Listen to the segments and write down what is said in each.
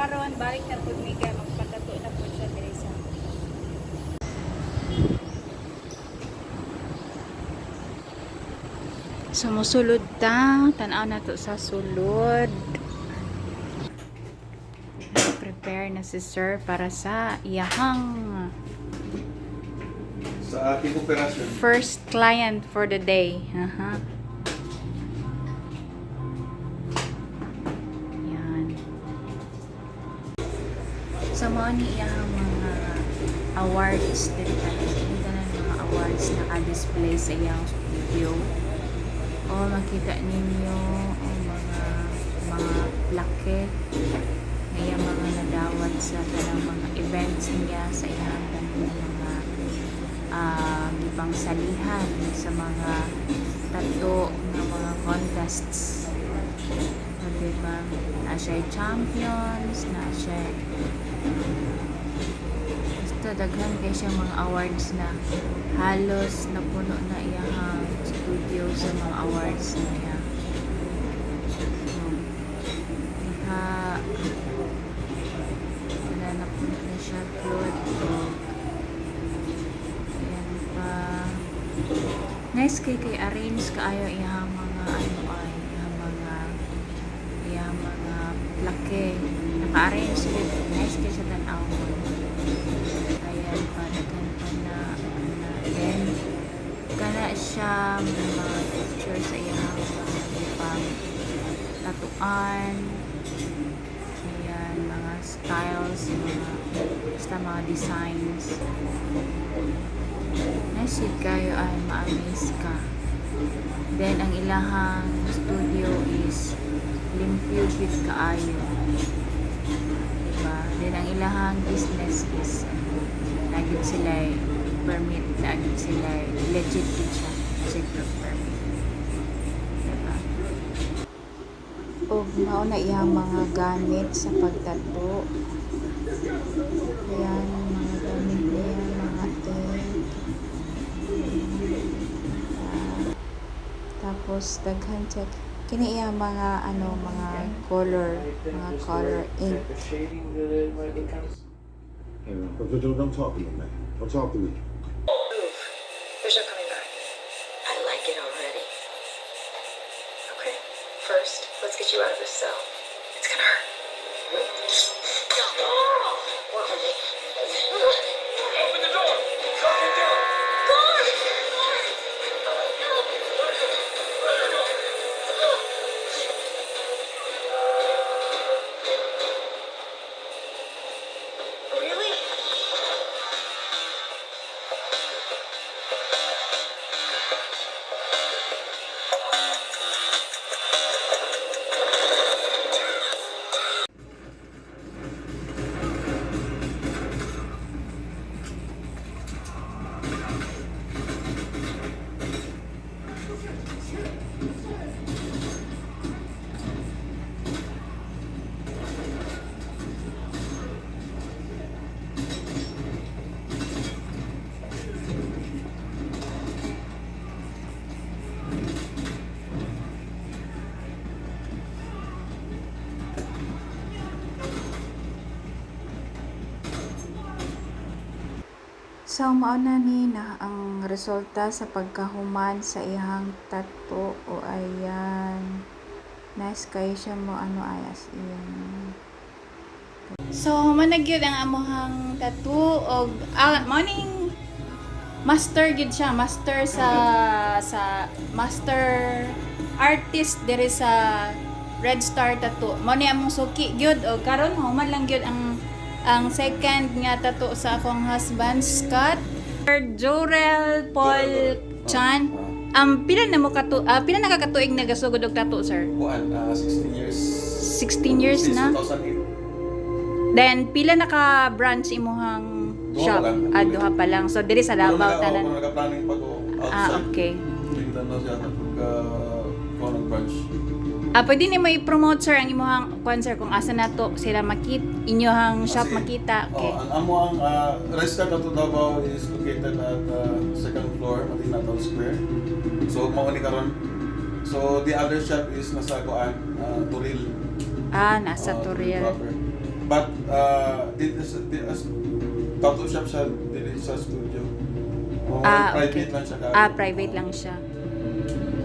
karon balik na pud mi kay magpatato na pud siya diri sa. Sumusulod ta, tan-aw na to sa sulod. Prepare na si sir para sa iyahang Sa ating operasyon. first client for the day. Yan. So, mga ni iyahang mga awards dito na mga awards na ka-display sa iyang studio. O makita ninyo ang mga plaque na iyang mga nadawat sa tanang mga events niya sa iyang mga ibang salihan sa mga tato na mga contests. So, diba? Na siya champions, na siya basta daghan kay siya mga awards na halos napuno na iyang studio sa mga awards na niya. Wala napuno na siya good. Ayan pa. Nice kay arrange kaayo iyang mga iyang mga plaque. Naka-arrange sila. Nice kay siya tanaw mo. Ayan pa, daghan pa na then kana siya mga picture sa iyang pang tatuan. Ayan, mga styles, basta mga designs. Nice kayo ay ma-amaze ka. Then ang ilahang studio is limpyo gid kaayo. Diba? Then ang ilahang business is lagi sila permit, lagi sila legit din siya secret permit. Diba? O mao na iyang mga gamit sa pagtato. Ayan, mga gamit niya, mga ink. Tapos daghan check kini iya mga mga color ink. Don't talk to me, man. Don't talk to me. There's no coming back. I like it already. Okay, first, let's get you out of this cell. It's gonna hurt. Open the door! Calm it down! Really? So, mauna ni na ang resulta sa pagkahuman sa ihang tato o ayan. Nice kayo siya mo ayas iyan. So, managyod ang amuhang tattoo og morning master gid siya, master sa master artist diri sa Red Star Tattoo. Mo ni among suki gyud og karon human lang gyud ang second nga tattoo sa akong husband Scott Jorel Paul Chan. Pila na mo pila nakakatuig nagasugod og tattoo, sir? 16 years. 16 years Since na. 2008. Then pila naka branch imuhang Duha shop? pa lang. Duha pa lang. So diri sa Davao tanan. Kung nagka-planning pag outside. Okay. Tingnan daw siya pagka branch. Pwede ni mo i-promote, sir, ang imuhang sir kung asa nato sila inyohang shop makita. Okay. Ang amo ang restaurant ato Davao is located at second floor, Matina Town Square. So mao ni karon. So the other shop is nasa Turil. Nasa Turil. Proper. But tattoo shop siya dili sa studio. Private okay. lang siya. Private lang siya.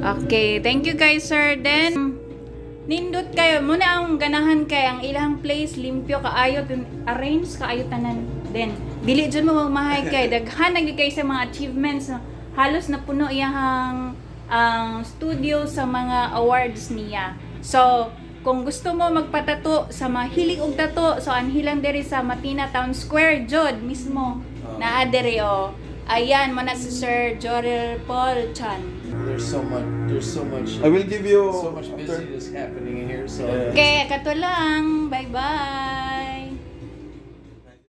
Okay, thank you guys, sir. Then, nindot kayo. Muna ang ganahan kay ang ilang place, limpyo, kaayo, arrange, kaayo tanan. Then, dili dyan mo magmahay kay. Daghan naging kayo sa mga achievements. Halos na puno iyang ang studio sa mga awards niya. So, kung gusto mo magpatato sa mahilig og tato, so anhilang diri sa Matina Town Square, Jod mismo. Naa diri o. Ayan mo na si Sir Jorel Paul Chan. There's so much I will give you so much after. busyness happening in here. So Yeah. Okay, kato lang. Bye-bye.